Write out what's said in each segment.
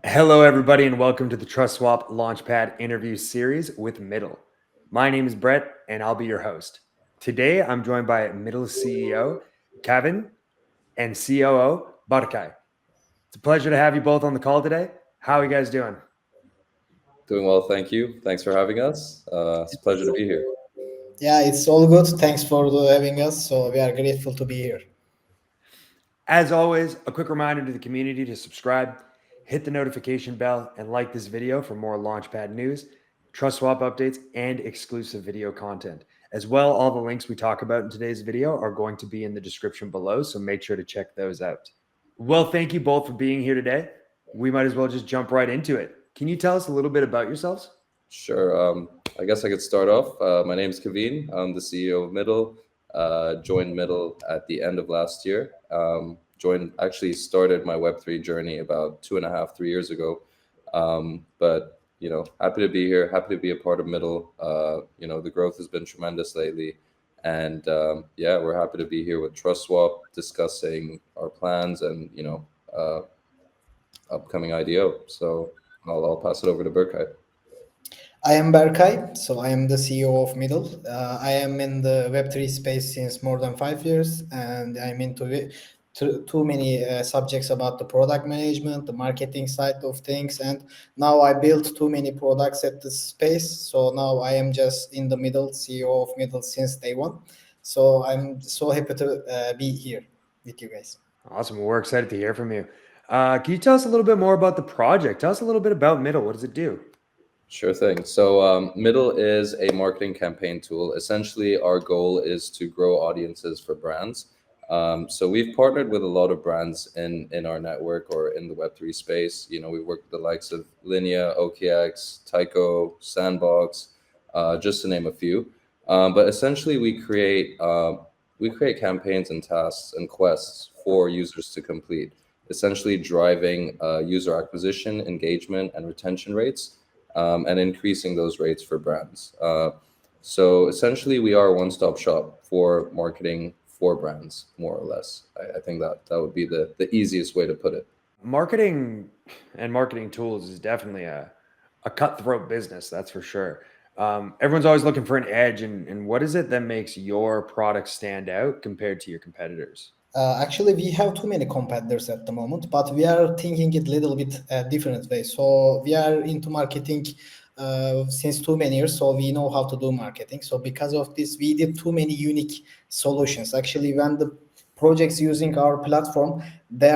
Hello, everybody, and welcome to the TrustSwap Launchpad interview series with Midle. My name is Brett, and I'll be your host. Today, I'm joined by Midle CEO Kavin and COO Berkay. It's a pleasure to have you both on the call today. How are you guys doing? Doing well, thank you. Thanks for having us. It's a pleasure to be here. Yeah, it's all good. Thanks for having us. So we are grateful to be here. As always, a quick reminder to the community to subscribe, hit the notification bell, and like this video for more Launchpad news, TrustSwap updates, and exclusive video content. As well, all the links we talk about in today's video are going to be in the description below, so make sure to check those out. Well, thank you both for being here today. We might as well just jump right into it. Can you tell us a little bit about yourselves? Sure. I guess I could start off. My name is Kavin. I'm the CEO of Midle. Joined Midle at the end of last year. Actually started my Web3 journey about 2.5, 3 years ago. But happy to be here. Happy to be a part of Midle. The growth has been tremendous lately, and we're happy to be here with TrustSwap discussing our plans and upcoming IDO. So I'll pass it over to Berkay. I am Berkay, so I am the CEO of Midle. I am in the Web3 space since more than 5 years, and I'm into too many subjects about the product management, the marketing side of things, and now I built too many products at this space. So now I am just in the Midle CEO of Midle since day one. So I'm so happy to be here with you guys. Awesome. Well, we're excited to hear from you. Can you tell us a little bit more about the project? Tell us a little bit about Midle. What does it do? Sure thing. So Midle is a marketing campaign tool. Essentially, our goal is to grow audiences for brands. So we've partnered with a lot of brands in our network or in the Web3 space. We work with the likes of Linea, OKX, Tyco, Sandbox, just to name a few. But essentially, we create campaigns and tasks and quests for users to complete, essentially driving user acquisition, engagement, and retention rates, and increasing those rates for brands. So essentially, we are a one-stop shop for marketing for brands, more or less. I think that would be the easiest way to put it. Marketing and marketing tools is definitely a cutthroat business, that's for sure. Everyone's always looking for an edge, and what is it that makes your product stand out compared to your competitors? Actually, we have too many competitors at the moment, but we are thinking it a little bit different way. So we are into marketing since too many years, so we know how to do marketing. So because of this, we did too many unique solutions. Actually, when the projects using our platform, they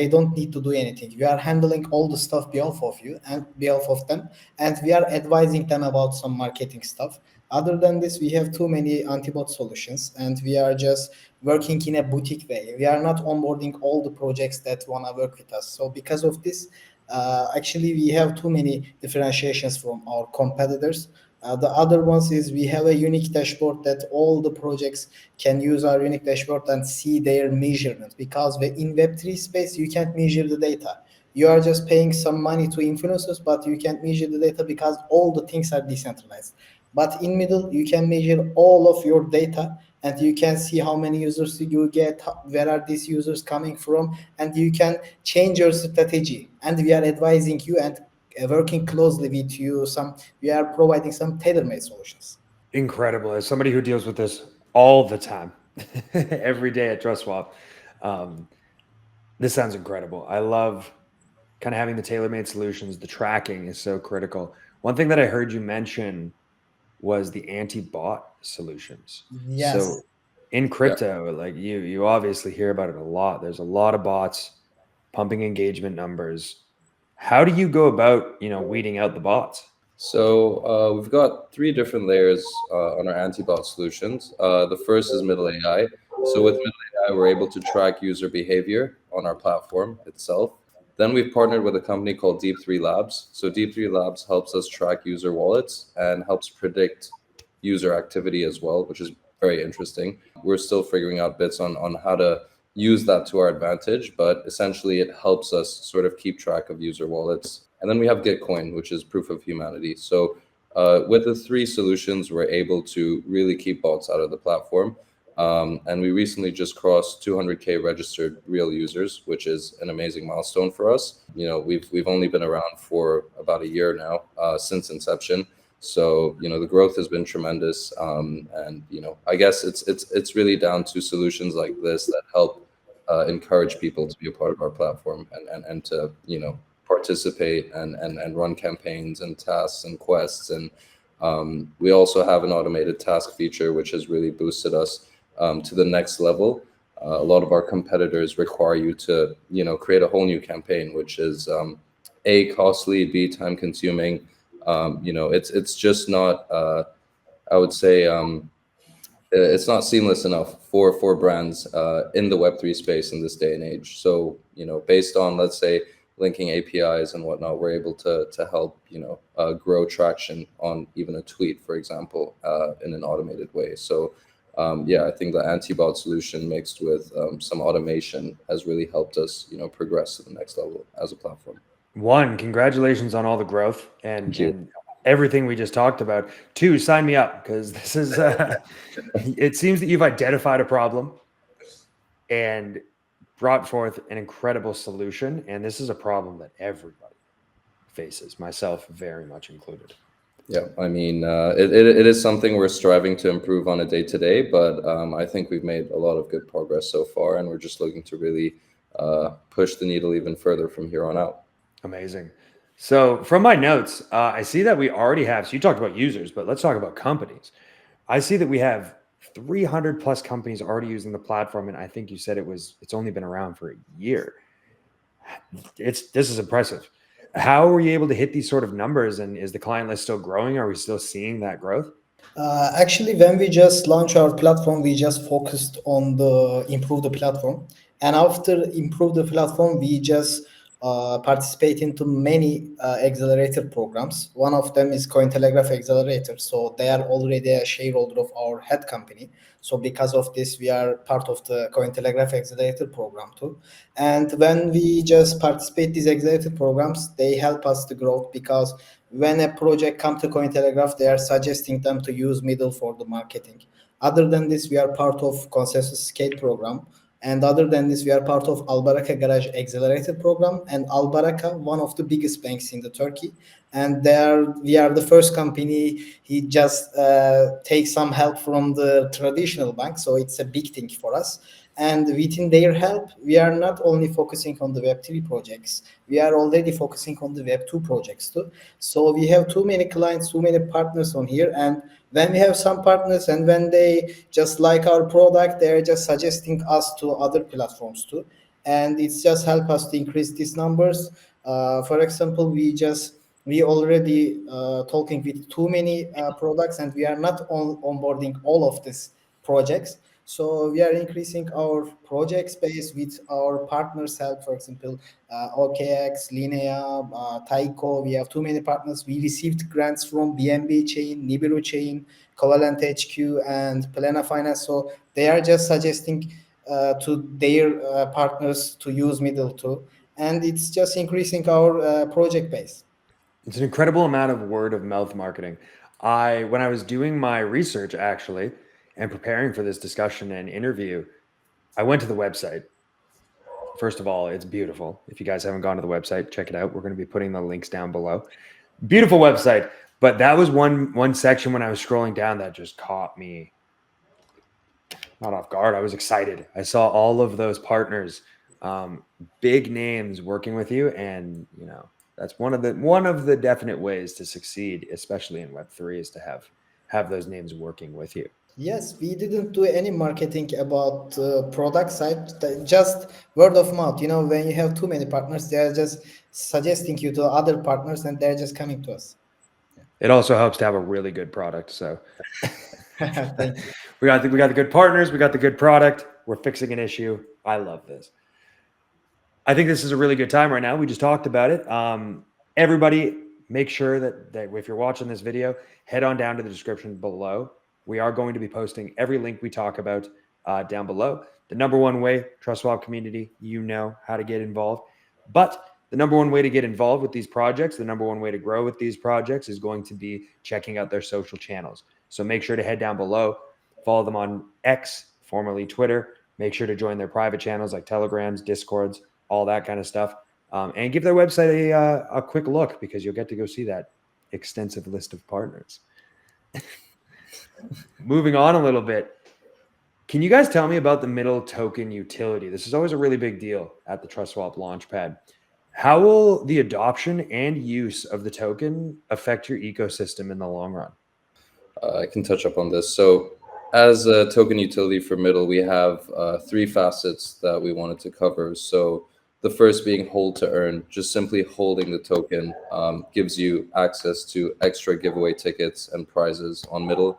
don't need to do anything. We are handling all the stuff behalf of you and behalf of them, and we are advising them about some marketing stuff. Other than this, we have too many anti-bot solutions, and we are just working in a boutique way. We are not onboarding all the projects that want to work with us. So because of this, actually, we have too many differentiations from our competitors. The other ones is we have a unique dashboard that all the projects can use our unique dashboard and see their measurement, because in Web3 space, you can't measure the data. You are just paying some money to influencers, but you can't measure the data because all the things are decentralized. But in Midle, you can measure all of your data, and you can see how many users you get, where are these users coming from, and you can change your strategy. And we are advising you and working closely with you. We are providing some tailor-made solutions. Incredible. As somebody who deals with this all the time, every day at TrustSwap, um, this sounds incredible. I love kind of having the tailor-made solutions. The tracking is so critical. One thing that I heard you mention was the anti-bot solutions. Yes. So in Yeah. crypto, like you obviously hear about it a lot. There's a lot of bots pumping engagement numbers. How do you go about, weeding out the bots? So we've got three different layers on our anti-bot solutions. The first is Midle AI. So with Midle AI, we're able to track user behavior on our platform itself. Then we've partnered with a company called Deep3 Labs. So Deep3 Labs helps us track user wallets and helps predict user activity as well, which is very interesting. We're still figuring out bits on how to use that to our advantage, but essentially it helps us sort of keep track of user wallets. And then we have Gitcoin, which is proof of humanity. So with the three solutions, we're able to really keep bots out of the platform. And we recently just crossed 200K registered real users, which is an amazing milestone for us. We've only been around for about a year now, since inception. So the growth has been tremendous, and I guess it's really down to solutions like this that help encourage people to be a part of our platform and to participate and run campaigns and tasks and quests. And we also have an automated task feature, which has really boosted us to the next level. A lot of our competitors require you to create a whole new campaign, which is A, costly, B, time consuming. It's just not I would say it's not seamless enough for brands in the Web3 space in this day and age. So based on, let's say, linking APIs and whatnot, we're able to help grow traction on even a tweet, for example, in an automated way. So I think the anti-bot solution mixed with some automation has really helped us progress to the next level as a platform. One, congratulations on all the growth Thank you. and everything we just talked about. Two, sign me up, because this is it seems that you've identified a problem and brought forth an incredible solution. And this is a problem that everybody faces, myself very much included. Yeah, I mean, it is something we're striving to improve on a day-to-day, but I think we've made a lot of good progress so far, and we're just looking to really push the needle even further from here on out. Amazing. So from my notes, I see that we already have, so you talked about users, but let's talk about companies. I see that we have 300 plus companies already using the platform. And I think you said it's only been around for a year. This is impressive. How were you able to hit these sort of numbers? And is the client list still growing? Are we still seeing that growth? Actually, when we just launched our platform, we just focused on the improve the platform, and after improve the platform, we just participate into many accelerator programs. One of them is Cointelegraph Accelerator, so they are already a shareholder of our head company. So because of this, we are part of the Cointelegraph Accelerator program too. And when we just participate these accelerator programs, they help us to grow, because when a project comes to Cointelegraph, they are suggesting them to use Midle for the marketing. Other than this, we are part of Consensus Scale program. And other than this, we are part of Albaraka Garage Accelerator program. And Albaraka, one of the biggest banks in the Turkey. And we are the first company. He just takes some help from the traditional bank. So it's a big thing for us. And within their help, we are not only focusing on the Web3 projects, we are already focusing on the Web2 projects too. So we have too many clients, too many partners on here. And when we have some partners and when they just like our product, they're just suggesting us to other platforms too. And it's just help us to increase these numbers. For example, we already talking with too many products, and we are not onboarding all of these projects. So we are increasing our project space with our partners' help. For example, OKX, Linea, Taiko. We have too many partners. We received grants from BNB Chain, Nibiru Chain, Covalent HQ, and Plena Finance. So they are just suggesting to their partners to use Midle too. And it's just increasing our project base. It's an incredible amount of word of mouth marketing. When I was doing my research actually and preparing for this discussion and interview, I went to the website. First of all, it's beautiful. If you guys haven't gone to the website, check it out. We're going to be putting the links down below. Beautiful website. But that was one section when I was scrolling down that just caught me not off guard. I was excited. I saw all of those partners, big names working with you, and that's one of the definite ways to succeed, especially in Web3, is to have those names working with you. Yes, we didn't do any marketing about product side, just word of mouth. When you have too many partners, they are just suggesting you to other partners, and they're just coming to us. It also helps to have a really good product. So Thank you. we got the good partners, we got the good product. We're fixing an issue. I love this. I think this is a really good time right now. We just talked about it. Everybody, make sure that if you're watching this video, head on down to the description below. We are going to be posting every link we talk about down below. The number one way, TrustSwap community, you know how to get involved. But the number one way to get involved with these projects, the number one way to grow with these projects is going to be checking out their social channels. So make sure to head down below, follow them on X, formerly Twitter. Make sure to join their private channels like Telegrams, Discords, all that kind of stuff. And give their website a quick look, because you'll get to go see that extensive list of partners. Moving on a little bit. Can you guys tell me about the Midle token utility? This is always a really big deal at the TrustSwap Launchpad. How will the adoption and use of the token affect your ecosystem in the long run? I can touch up on this. So as a token utility for Midle, we have 3 facets that we wanted to cover. So the first being hold to earn. Just simply holding the token gives you access to extra giveaway tickets and prizes on Midle.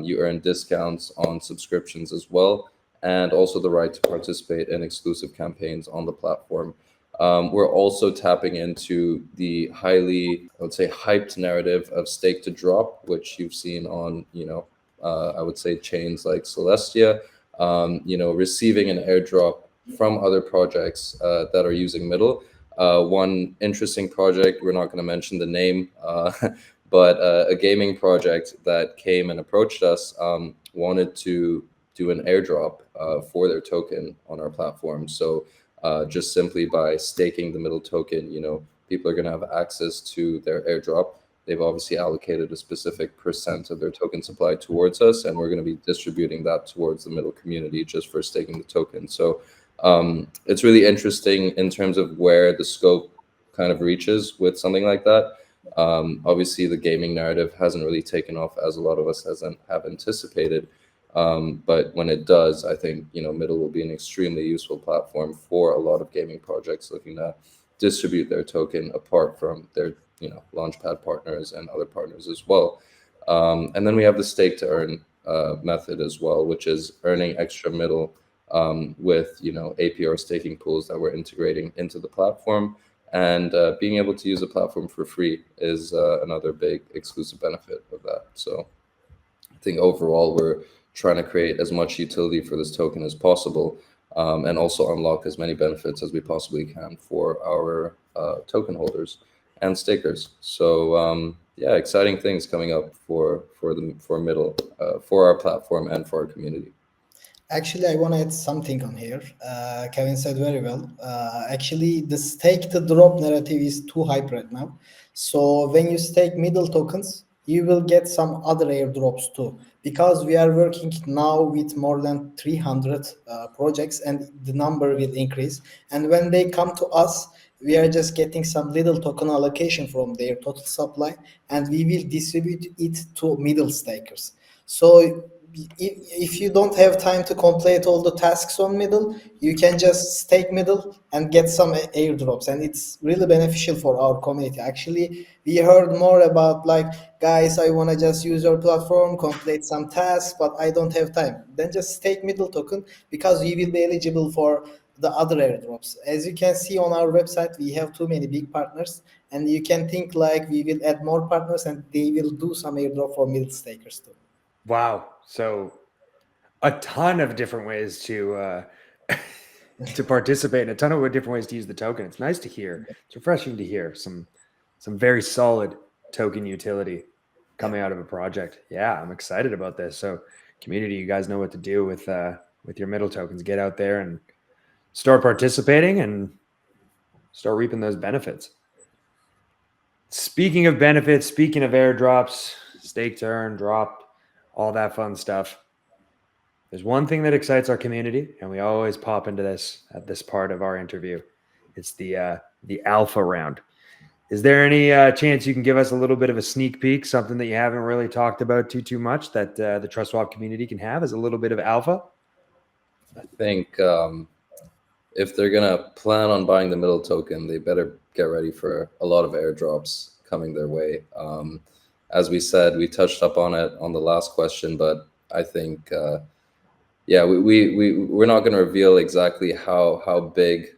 You earn discounts on subscriptions as well, and also the right to participate in exclusive campaigns on the platform. We're also tapping into the highly, I would say, hyped narrative of stake to drop, which you've seen on, I would say chains like Celestia, receiving an airdrop from other projects that are using Midle. One interesting project, we're not going to mention the name, but a gaming project that came and approached us wanted to do an airdrop for their token on our platform. So just simply by staking the Midle token, people are going to have access to their airdrop. They've obviously allocated a specific % of their token supply towards us, and we're going to be distributing that towards the Midle community just for staking the token. So it's really interesting in terms of where the scope kind of reaches with something like that. Obviously, the gaming narrative hasn't really taken off as a lot of us have anticipated. But when it does, I think Midle will be an extremely useful platform for a lot of gaming projects looking to distribute their token apart from their Launchpad partners and other partners as well. And then we have the stake to earn method as well, which is earning extra Midle with APR staking pools that we're integrating into the platform. And being able to use the platform for free is another big exclusive benefit of that. So I think overall we're trying to create as much utility for this token as possible, and also unlock as many benefits as we possibly can for our token holders and stakers. So yeah, exciting things coming up for Midle, for our platform and for our community. Actually, I want to add something on here. Kavin said very well. Actually, the stake to drop narrative is too hype right now. So when you stake Midle tokens, you will get some other airdrops too, because we are working now with more than 300 projects, and the number will increase. And when they come to us, we are just getting some little token allocation from their total supply, and we will distribute it to Midle stakers. So if you don't have time to complete all the tasks on Midle, you can just stake Midle and get some airdrops, and it's really beneficial for our community. Actually, we heard more about guys, I want to just use your platform, complete some tasks, but I don't have time. Then just stake Midle token, because we will be eligible for the other airdrops. As you can see on our website, we have too many big partners, and you can think we will add more partners and they will do some airdrop for Midle stakers too. Wow. So a ton of different ways to to participate, and a ton of different ways to use the token. It's nice to hear. It's refreshing to hear some very solid token utility coming out of a project. Yeah, I'm excited about this. So community, you guys know what to do with your Midle tokens. Get out there and start participating and start reaping those benefits. Speaking of benefits, speaking of airdrops, stake to earn, drop, all that fun stuff. There's one thing that excites our community, and we always pop into this at this part of our interview. It's the alpha round. Is there any chance you can give us a little bit of a sneak peek, something that you haven't really talked about too much, that the TrustSwap community can have as a little bit of alpha? I think if they're gonna plan on buying the Midle token, they better get ready for a lot of airdrops coming their way. As we said, we touched up on it on the last question, but I think yeah, we're not going to reveal exactly how big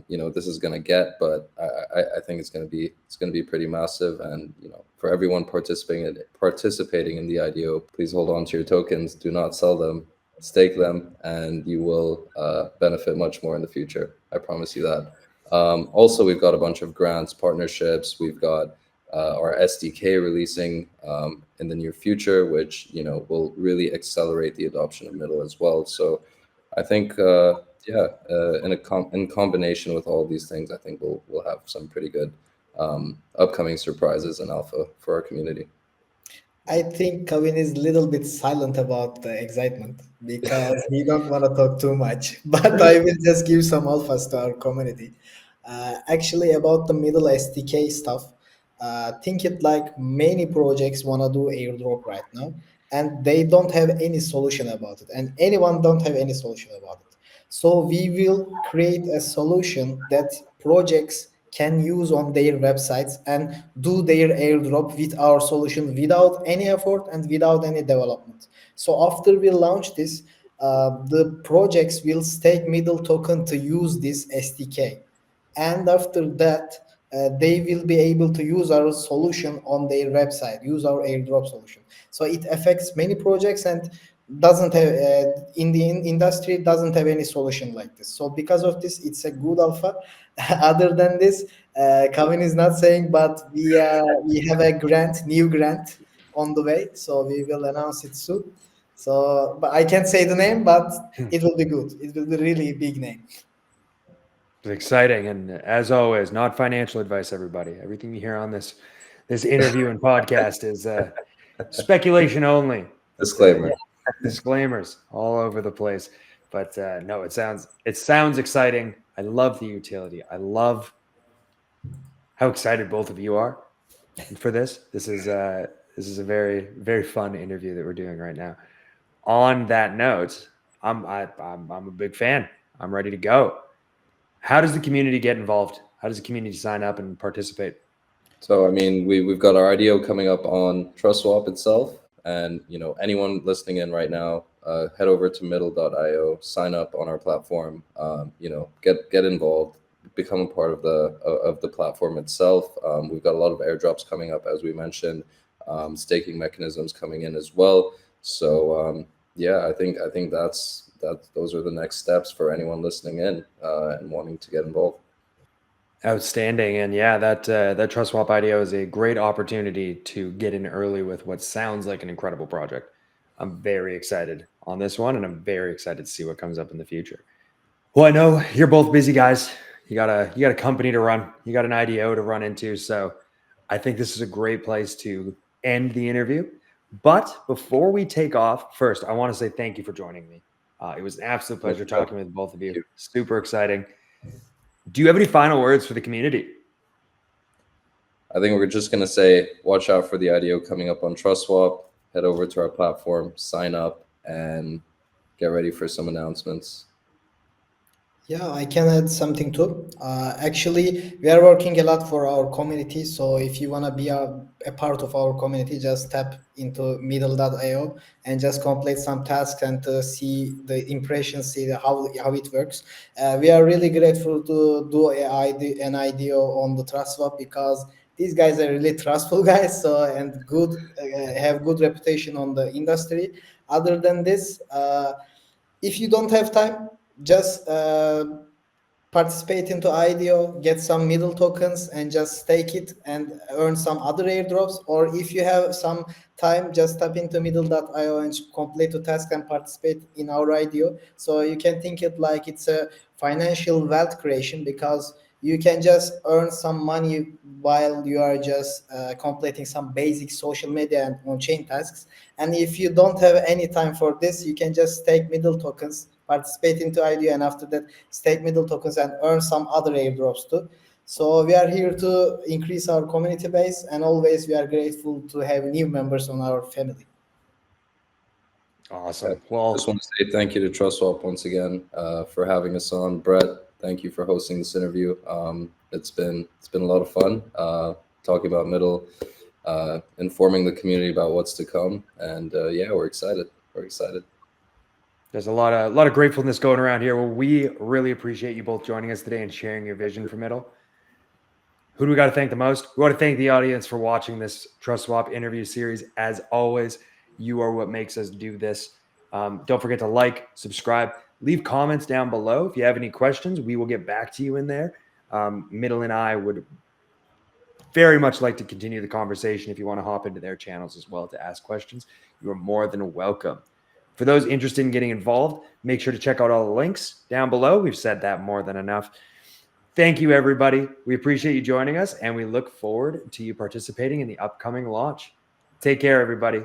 this is going to get, but I think it's going to be pretty massive. And for everyone participating in the IDO, please hold on to your tokens. Do not sell them. Stake them, and you will benefit much more in the future. I promise you that. Also, we've got a bunch of grants, partnerships. We've got our SDK releasing in the near future, which will really accelerate the adoption of Midle as well. So I think in combination with all these things, I think we'll have some pretty good upcoming surprises in alpha for our community. I think Kavin is a little bit silent about the excitement because he don't want to talk too much. But I will just give some alphas to our community. Actually, about the Midle SDK stuff, think it like many projects want to do airdrop right now, and they don't have any solution about it, and anyone don't have any solution about it. So we will create a solution that projects can use on their websites and do their airdrop with our solution without any effort and without any development. So after we launch this, the projects will stake Midle token to use this SDK, and after that they will be able to use our solution on their website, use our airdrop solution. So it affects many projects and doesn't have in the industry doesn't have any solution like this. So because of this, it's a good alpha. Other than this, Kavin is not saying, but we have a new grant on the way, so we will announce it soon. So but I can't say the name, but it will be good. It will be really big name. It's exciting, and as always, not financial advice, everybody. Everything you hear on this interview and podcast is speculation only. Disclaimer. Disclaimers all over the place. But no, it sounds exciting. I love the utility. I love how excited both of you are for this. This is a very, very fun interview that we're doing right now. On that note, I'm a big fan. I'm ready to go. How does the community get involved? How does the community sign up and participate? So, I mean, we've got our IDO coming up on TrustSwap itself. And, anyone listening in right now, head over to midle.io, sign up on our platform, get involved, become a part of the platform itself. We've got a lot of airdrops coming up, as we mentioned, staking mechanisms coming in as well. So, I think those are the next steps for anyone listening in and wanting to get involved. Outstanding. And yeah, that TrustSwap IDO is a great opportunity to get in early with what sounds like an incredible project. I'm very excited on this one, and I'm very excited to see what comes up in the future. Well, I know you're both busy guys. You got a company to run. You got an IDO to run into. So I think this is a great place to end the interview. But before we take off, first, I want to say thank you for joining me. It was an absolute pleasure talking with both of you. Super exciting. Do you have any final words for the community? I think we're just going to say, watch out for the IDO coming up on TrustSwap. Head over to our platform, sign up, and get ready for some announcements. Yeah, I can add something too. Actually, we are working a lot for our community. So if you want to be a part of our community, just tap into midle.io and just complete some tasks and see the impressions, see how it works. We are really grateful to do an IDO on the TrustSwap because these guys are really trustful guys. So and good have good reputation on the industry. Other than this, if you don't have time, just participate into IDO, get some Midle tokens, and just stake it and earn some other airdrops. Or if you have some time, just tap into midle.io and complete the task and participate in our IDO. So you can think it like it's a financial wealth creation because you can just earn some money while you are just completing some basic social media and on-chain tasks. And if you don't have any time for this, you can just stake Midle tokens, participate into IDO, and after that, stake Midle tokens and earn some other airdrops too. So we are here to increase our community base, and always we are grateful to have new members on our family. Awesome. Well, I just want to say thank you to TrustSwap once again for having us on. Brett, thank you for hosting this interview. It's been a lot of fun talking about Midle, informing the community about what's to come, and we're excited. We're excited. There's a lot of gratefulness going around here. Well, we really appreciate you both joining us today and sharing your vision for Midle. Who do we got to thank the most? We want to thank the audience for watching this TrustSwap interview series. As always, you are what makes us do this. Don't forget to like, subscribe, leave comments down below. If you have any questions, we will get back to you in there. Midle and I would very much like to continue the conversation. If you want to hop into their channels as well to ask questions, you are more than welcome. For those interested in getting involved, make sure to check out all the links down below. We've said that more than enough. Thank you, everybody. We appreciate you joining us, and we look forward to you participating in the upcoming launch. Take care, everybody.